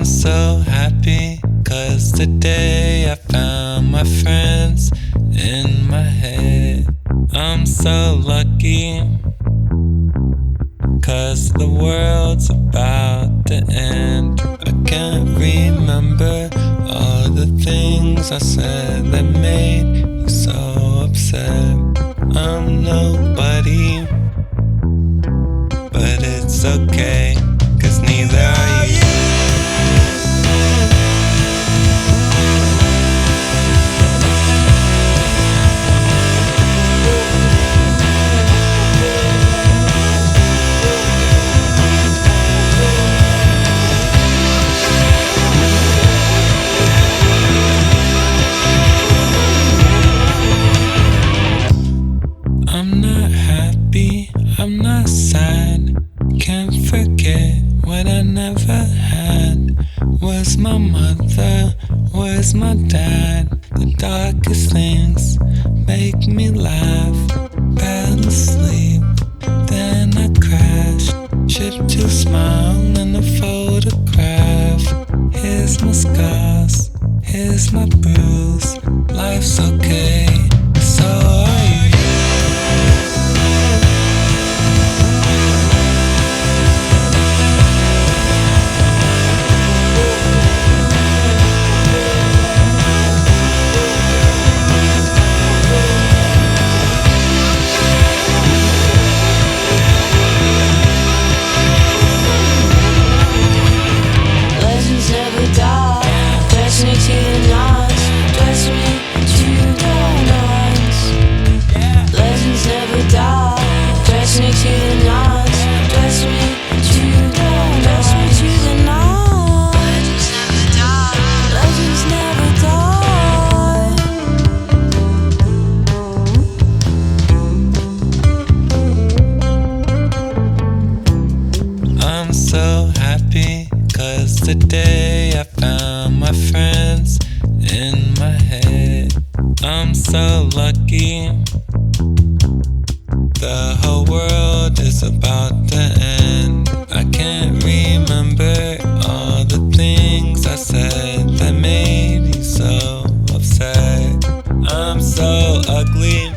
so happy, 'cause today I found my friends in my head. I'm so lucky, 'cause the world's about to end. I can't remember all the things I said that made you so upset. I'm nobody, but it's okay, 'cause neither are you. I'm not happy, I'm not sad. Can't forget what I never had. Where's my mother? Where's my dad? The darkest things make me laugh. Barely sleep, then I crash. Shift to smile in a photograph. Here's my scars, here's my bruise. Life's okay, so are you. I'm so happy, 'cause today I found my friends in my head. I'm so lucky, the whole world is about to end. I can't remember all the things I said that made you so upset. I'm so ugly,